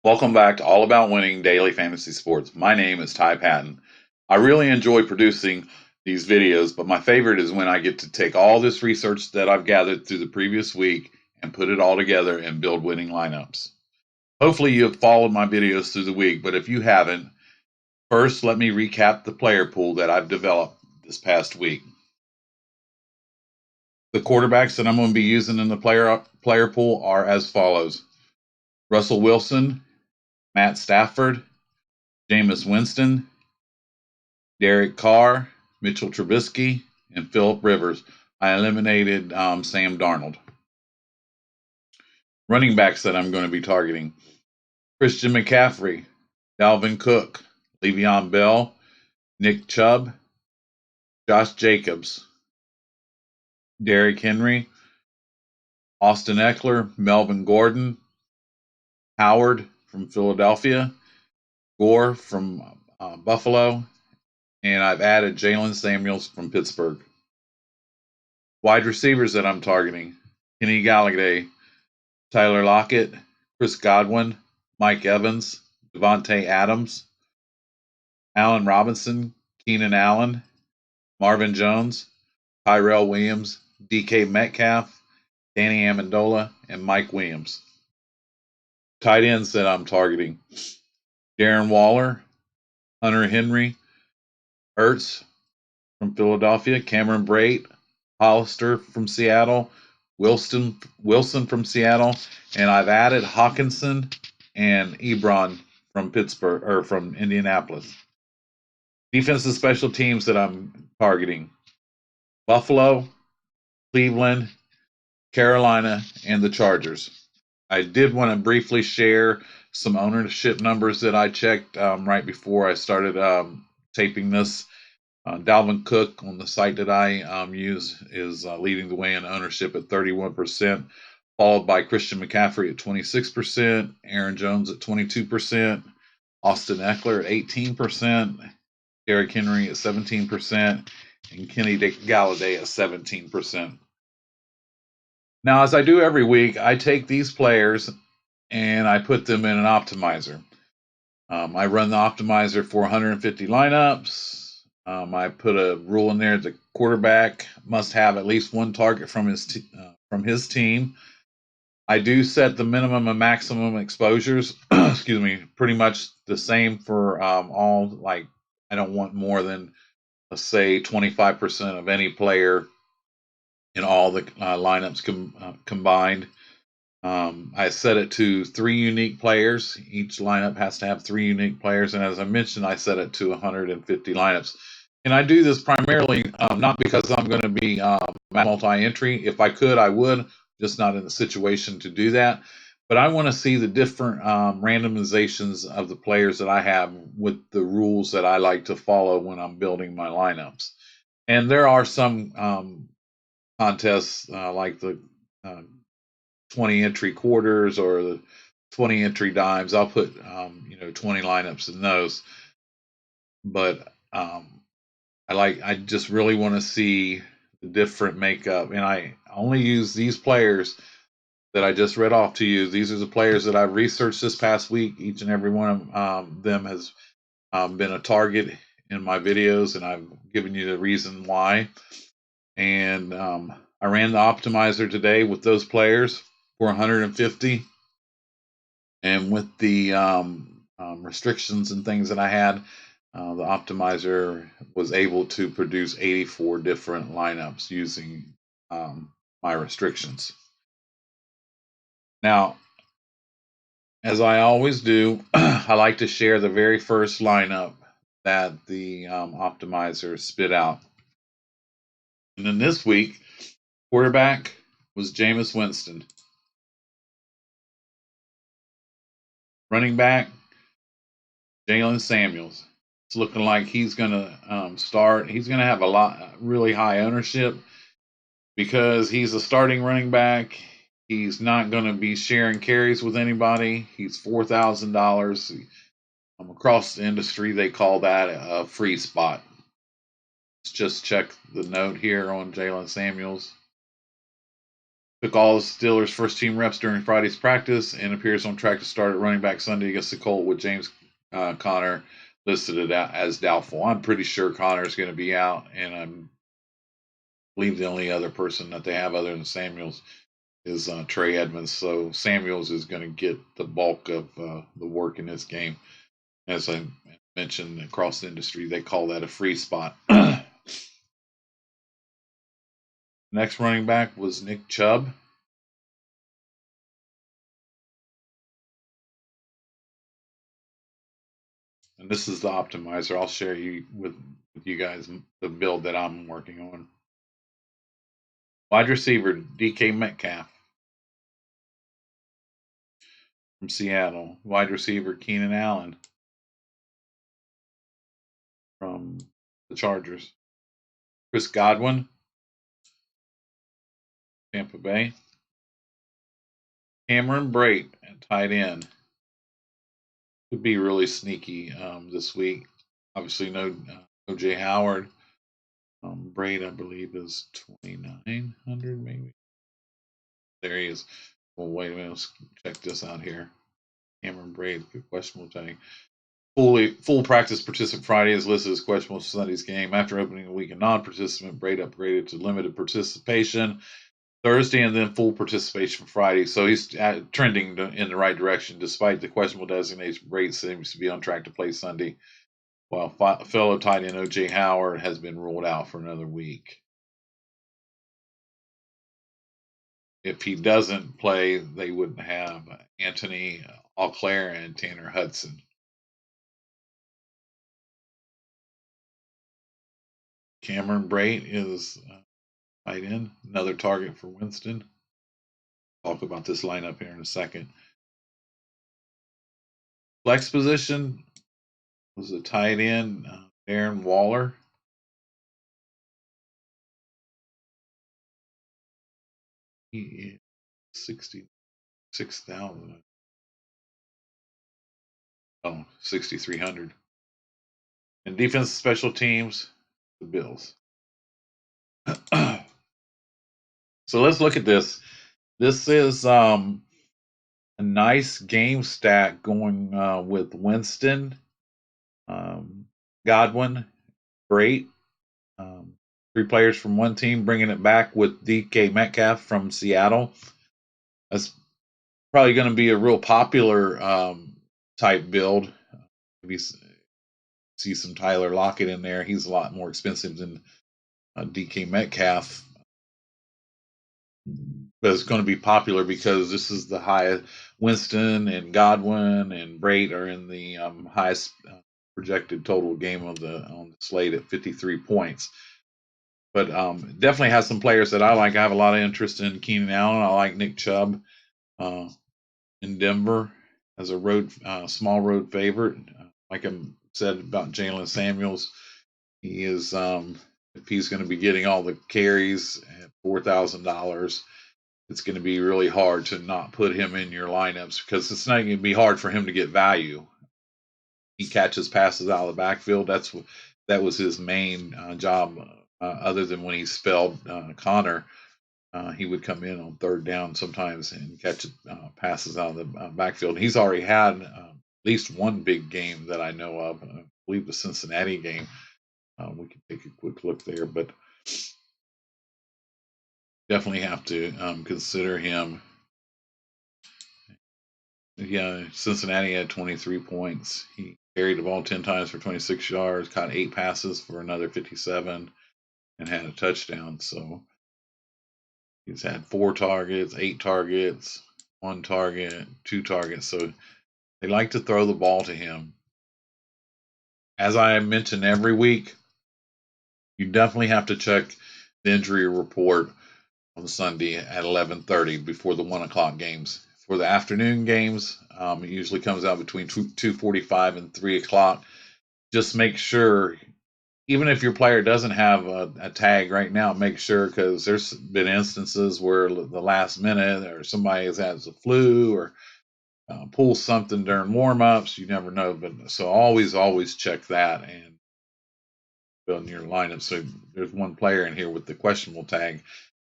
Welcome back to All About Winning Daily Fantasy Sports. My name is Ty Patton. I really enjoy producing these videos, but my favorite is when I get to take all this research that I've gathered through the previous week and put it all together and build winning lineups. Hopefully you have followed my videos through the week, but if you haven't, first let me recap the player pool that I've developed this past week. The quarterbacks that I'm going to be using in the player pool are as follows: Russell Wilson, Matt Stafford, Jameis Winston, Derek Carr, Mitchell Trubisky, and Philip Rivers. I eliminated Sam Darnold. Running backs that I'm going to be targeting: Christian McCaffrey, Dalvin Cook, Le'Veon Bell, Nick Chubb, Josh Jacobs, Derrick Henry, Austin Eckler, Melvin Gordon, Howard from Philadelphia, Gore from Buffalo, and I've added Jalen Samuels from Pittsburgh. Wide receivers that I'm targeting: Kenny Galladay, Tyler Lockett, Chris Godwin, Mike Evans, Devontae Adams, Allen Robinson, Keenan Allen, Marvin Jones, Tyrell Williams, DK Metcalf, Danny Amendola, and Mike Williams. Tight ends that I'm targeting: Darren Waller, Hunter Henry, Ertz from Philadelphia, Cameron Brate, Hollister from Seattle, Wilson from Seattle, and I've added Hawkinson and Ebron from Pittsburgh or from Indianapolis. Defensive special teams that I'm targeting: Buffalo, Cleveland, Carolina, and the Chargers. I did want to briefly share some ownership numbers that I checked right before I started taping this. Dalvin Cook on the site that I use is leading the way in ownership at 31%, followed by Christian McCaffrey at 26%, Aaron Jones at 22%, Austin Eckler at 18%, Derrick Henry at 17%, and Kenny Galladay at 17%. Now, as I do every week, I take these players and I put them in an optimizer. I run the optimizer for 150 lineups. I put a rule in there: the quarterback must have at least one target from his team. I do set the minimum and maximum exposures. Excuse me, pretty much the same for all. Like, I don't want more than, let's say, 25% of any player in all the lineups combined. I set it to 3 unique players. Each lineup has to have 3 unique players. And as I mentioned, I set it to 150 lineups. And I do this primarily not because I'm going to be multi-entry. If I could, I would, just not in the situation to do that. But I want to see the different randomizations of the players that I have with the rules that I like to follow when I'm building my lineups. And there are some contests like the 20 entry quarters or the 20 entry dimes. I'll put 20 lineups in those. But I just really want to see the different makeup, and I only use these players that I just read off to you. These are the players that I've researched this past week. Each and every one of them has been a target in my videos, and I've given you the reason why. And I ran the optimizer today with those players for 150, and with the restrictions and things that I had, the optimizer was able to produce 84 different lineups using my restrictions. Now, as I always do, I like to share the very first lineup that the optimizer spit out. And then this week, quarterback was Jameis Winston. Running back, Jalen Samuels. It's looking like he's going to start. He's going to have really high ownership because he's a starting running back. He's not going to be sharing carries with anybody. He's $4,000. Across the industry, they call that a free spot. Let's just check the note here on Jalen Samuels. Took all the Steelers' first team reps during Friday's practice and appears on track to start at running back Sunday against the Colts with James Conner listed as doubtful. I'm pretty sure Conner is going to be out, and I believe the only other person that they have other than Samuels is Trey Edmonds. So Samuels is going to get the bulk of the work in this game. As I mentioned across the industry, they call that a free spot. Next running back was Nick Chubb. And this is the optimizer. I'll share with you guys the build that I'm working on. Wide receiver DK Metcalf from Seattle. Wide receiver Keenan Allen from the Chargers. Chris Godwin, Tampa Bay. Cameron Brate at tight end. Could be really sneaky this week. Obviously, no O.J. Howard. Brate, I believe, is 2,900 maybe. There he is. Well, wait a minute. Let's check this out here. Cameron Brate, good questionable tag. Full practice participant Friday is listed as questionable Sunday's game. After opening a week of non-participant, Brate upgraded to limited participation Thursday and then full participation Friday. So he's trending in the right direction despite the questionable designation. Brate seems to be on track to play Sunday, while fellow tight end O.J. Howard has been ruled out for another week. If he doesn't play, they would have Anthony Auclair and Tanner Hudson. Cameron Brate is tight end, another target for Winston. Talk about this lineup here in a second. Flex position was a tight end, Darren Waller. He is 66,000. Oh, 6,300. And defense special teams, the Bills. So let's look at this. This is a nice game stack going with Winston, Godwin, Brate. 3 players from one team, bringing it back with DK Metcalf from Seattle. That's probably going to be a real popular type build. Maybe see some Tyler Lockett in there. He's a lot more expensive than DK Metcalf. But it's going to be popular because this is the highest. Winston and Godwin and Brate are in the highest projected total game on the slate at 53 points. But definitely has some players that I like. I have a lot of interest in Keenan Allen. I like Nick Chubb in Denver as a small road favorite. Like I said about Jalen Samuels, he is if he's going to be getting all the carries at $4,000, it's going to be really hard to not put him in your lineups because it's not going to be hard for him to get value. He catches passes out of the backfield. That was his main job. Other than when he spelled Connor, he would come in on third down sometimes and catch passes out of the backfield. He's already had at least one big game that I know of. I believe the Cincinnati game. We can take a quick look there, but definitely have to consider him. Yeah, Cincinnati had 23 points. He carried the ball 10 times for 26 yards, caught 8 passes for another 57, and had a touchdown. So he's had 4 targets, 8 targets, 1 target, 2 targets. So they like to throw the ball to him. As I mention every week, you definitely have to check the injury report on Sunday at 11:30 before the 1 o'clock games. For the afternoon games, it usually comes out between 2:45 and 3 o'clock. Just make sure, even if your player doesn't have a tag right now, make sure, because there's been instances where the last minute or somebody has a flu or pulls something during warm-ups. You never know. But so always check that and build your lineup. So there's one player in here with the questionable tag,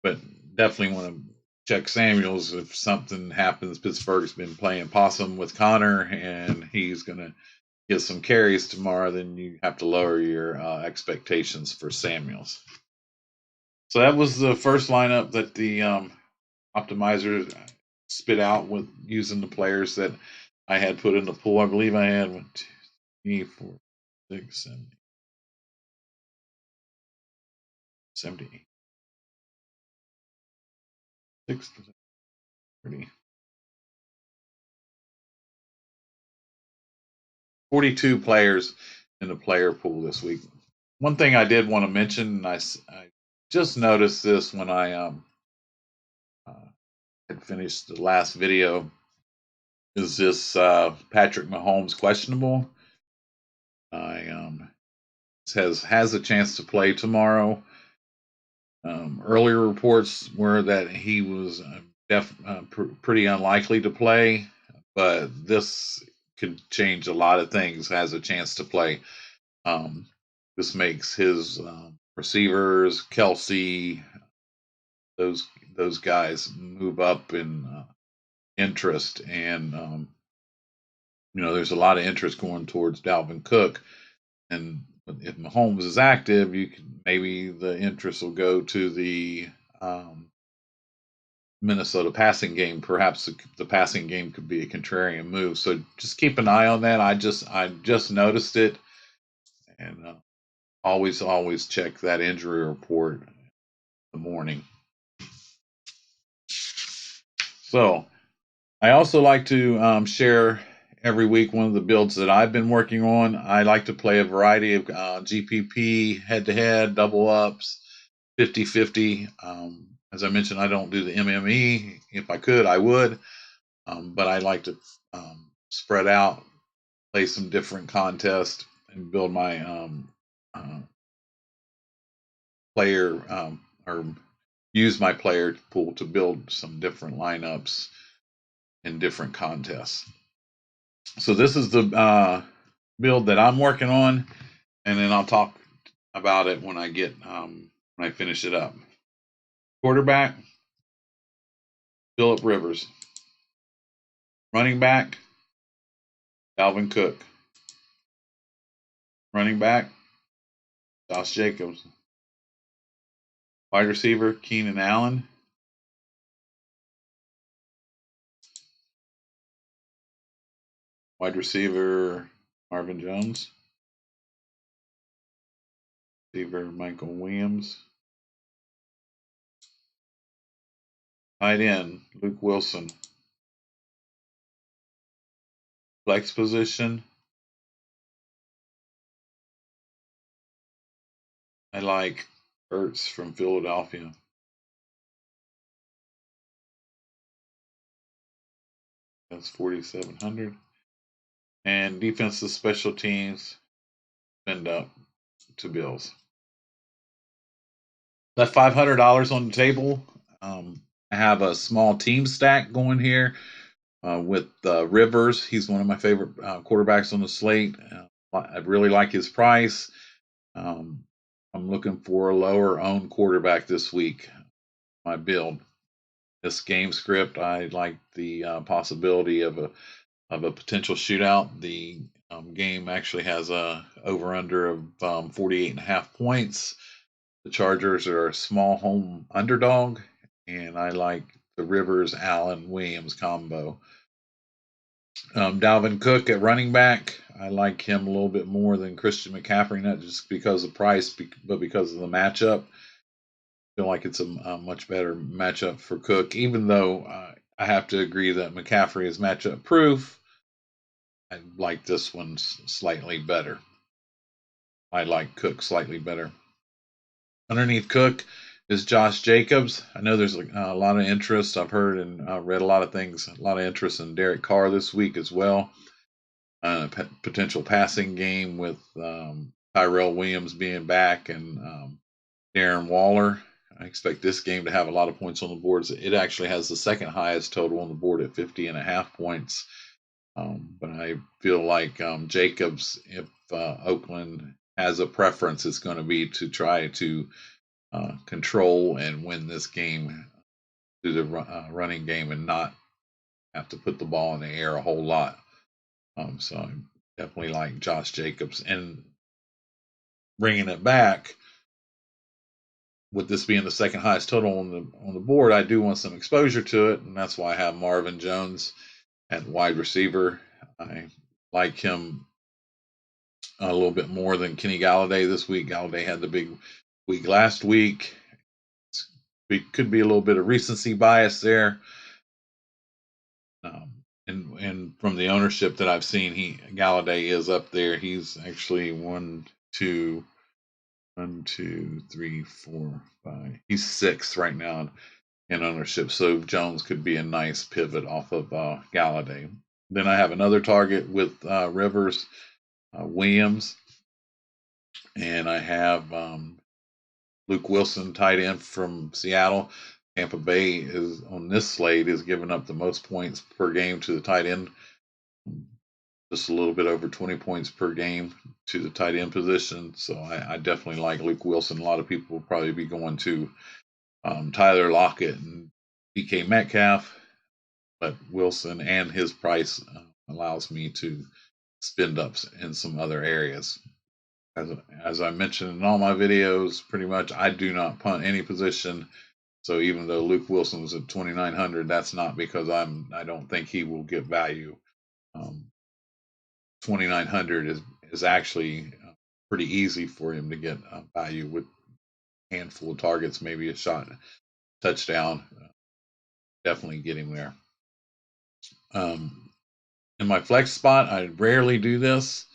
but definitely want to check Samuels if something happens. Pittsburgh's been playing possum with Connor, and he's going to get some carries tomorrow. Then you have to lower your expectations for Samuels. So that was the first lineup that the optimizer spit out with using the players that I had put in the pool. I believe I had 1, 2, 3, 4, 6, 7, 70, 6, 30, 42 players in the player pool this week. One thing I did want to mention, and I just noticed this when I uh, had finished the last video, is this Patrick Mahomes questionable? I has a chance to play tomorrow. Earlier reports were that he was pretty unlikely to play, but this could change a lot of things. Has a chance to play. Um, this makes his receivers, Kelsey, those guys move up in interest, and there's a lot of interest going towards Dalvin Cook. And if Mahomes is active, maybe the interest will go to the Minnesota passing game. Perhaps the passing game could be a contrarian move. So just keep an eye on that. I just noticed it, and always check that injury report in the morning. So I also like to share every week one of the builds that I've been working on. I like to play a variety of GPP, head-to-head, double ups, 50-50. As I mentioned, I don't do the MME. If I could, I would. But I like to spread out, play some different contests, and build my player or use my player pool to build some different lineups in different contests. So this is the build that I'm working on, and then I'll talk about it when I finish it up. Quarterback, Phillip Rivers. Running back, Dalvin Cook. Running back, Josh Jacobs. Wide receiver, Keenan Allen. Wide receiver, Marvin Jones. Receiver, Michael Williams. Tight end, Luke Wilson. Flex position, I like Ertz from Philadelphia. That's 4,700. And defensive special teams, spend up to Bills. Left $500 on the table. I have a small team stack going here with Rivers. He's one of my favorite quarterbacks on the slate. I really like his price. I'm looking for a lower owned quarterback this week. My build. This game script, I like the possibility of a potential shootout. The game actually has a over under of 48.5 points. The Chargers are a small home underdog, and I like the Rivers Allen Williams combo. Dalvin Cook at running back, I like him a little bit more than Christian McCaffrey, not just because of price, but because of the matchup. I feel like it's a much better matchup for Cook, even though I have to agree that McCaffrey is matchup proof. I like this one slightly better. I like Cook slightly better. Underneath Cook is Josh Jacobs. I know there's a lot of interest. I've heard and read a lot of things, a lot of interest in Derek Carr this week as well. Potential passing game with Tyrell Williams being back and Darren Waller. I expect this game to have a lot of points on the boards. It actually has the second highest total on the board at 50.5 points. But I feel like Jacobs, if Oakland has a preference, it's going to be to try to control and win this game do the running game and not have to put the ball in the air a whole lot. So I definitely like Josh Jacobs, and bringing it back with this being the second highest total on the board, I do want some exposure to it, and that's why I have Marvin Jones at wide receiver. I like him a little bit more than Kenny Galladay this week. Galladay had the big week last week. It could be a little bit of recency bias there. And from the ownership that I've seen, Galladay is up there. He's actually one, two, 3, 4, 5. He's sixth right now in ownership. So Jones could be a nice pivot off of Galladay. Then I have another target with Rivers, Williams, and I have Luke Wilson, tight end from Seattle. Tampa Bay is on this slate is giving up the most points per game to the tight end, just a little bit over 20 points per game to the tight end position. So I definitely like Luke Wilson. A lot of people will probably be going to Tyler Lockett and DK Metcalf, but Wilson and his price allows me to spend up in some other areas. As I mentioned in all my videos, pretty much I do not punt any position. So even though Luke Wilson was at 2,900, that's not because I don't think he will get value. 2,900 is actually pretty easy for him to get value with a handful of targets, maybe a shot, touchdown. Definitely get him there. In my flex spot, I rarely do this,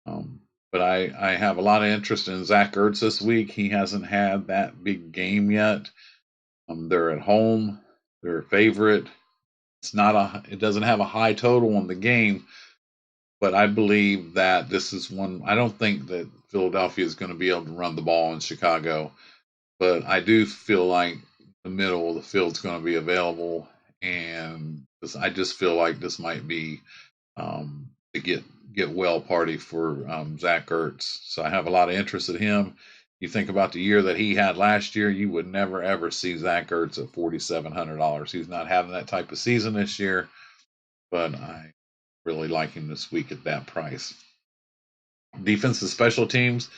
but I have a lot of interest in Zach Ertz this week. He hasn't had that big game yet. They're at home. They're a favorite. It doesn't have a high total on the game, but I believe that this is one. I don't think that Philadelphia is going to be able to run the ball in Chicago, but I do feel like the middle of the field is going to be available, and I just feel like this might be the get well party for Zach Ertz. So I have a lot of interest in him. You think about the year that he had last year, you would never ever see Zach Ertz at $4,700. He's not having that type of season this year, but I really like him this week at that price. Defense and special teams,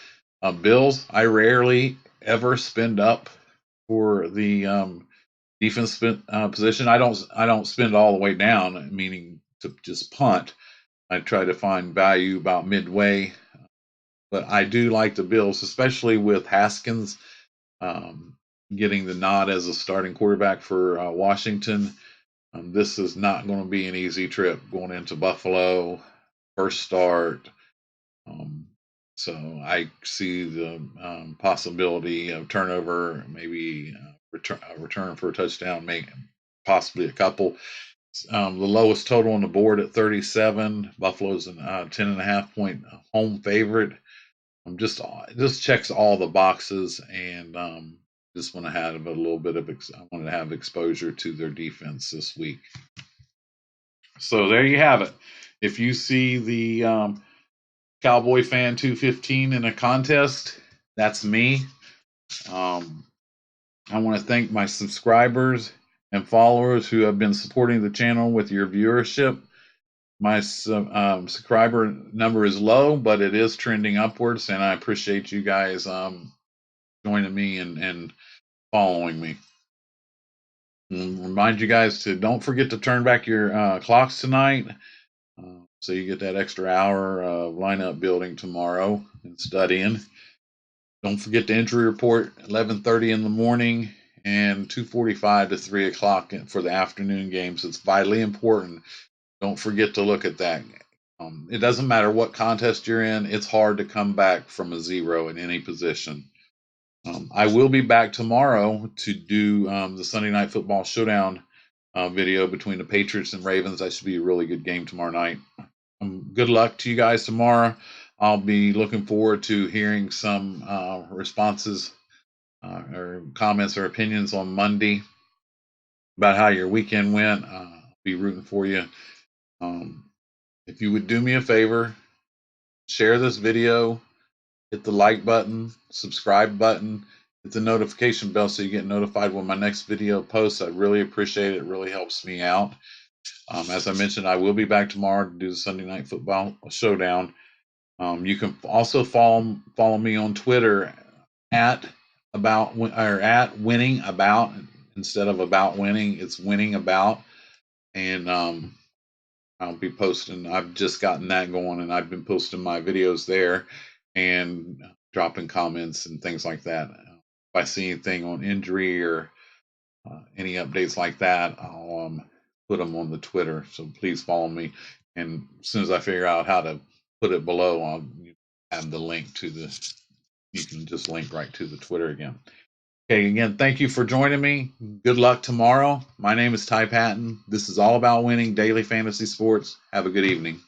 Bills. I rarely ever spend up for the defense position. I don't spend all the way down, meaning to just punt. I try to find value about midway, but I do like the Bills, especially with Haskins getting the nod as a starting quarterback for Washington. This is not going to be an easy trip going into Buffalo, first start. So I see the possibility of turnover, maybe return for a touchdown, possibly a couple. The lowest total on the board at 37. Buffalo's a 10.5 point home favorite. Just checks all the boxes, and just want to have a little bit of I wanted to have exposure to their defense this week. So there you have it. If you see the Cowboy Fan 215 in a contest, that's me. I want to thank my subscribers and followers who have been supporting the channel with your viewership. My subscriber number is low, but it is trending upwards, and I appreciate you guys joining me and following me. And remind you guys to don't forget to turn back your clocks tonight, so you get that extra hour of lineup building tomorrow and studying. Don't forget the injury report, 11:30 in the morning and 2:45 to 3 o'clock for the afternoon games. It's vitally important. Don't forget to look at that. It doesn't matter what contest you're in. It's hard to come back from a zero in any position. I will be back tomorrow to do the Sunday Night Football Showdown video between the Patriots and Ravens. That should be a really good game tomorrow night. Good luck to you guys tomorrow. I'll be looking forward to hearing some responses or comments or opinions on Monday about how your weekend went. I'll be rooting for you. If you would do me a favor, share this video, hit the like button, subscribe button, hit the notification bell so you get notified when my next video posts. I really appreciate it. It really helps me out. As I mentioned, I will be back tomorrow to do the Sunday Night Football Showdown. You can also follow me on Twitter at winning about, instead of about winning, it's winning about. And I'll be posting. I've just gotten that going, and I've been posting my videos there and dropping comments and things like that. If I see anything on injury or any updates like that, I'll put them on the Twitter. So please follow me. And as soon as I figure out how to put it below, I'll add the link to the. You can just link right to the Twitter again. Okay, again, thank you for joining me. Good luck tomorrow. My name is Ty Patton. This is All About Winning Daily Fantasy Sports. Have a good evening.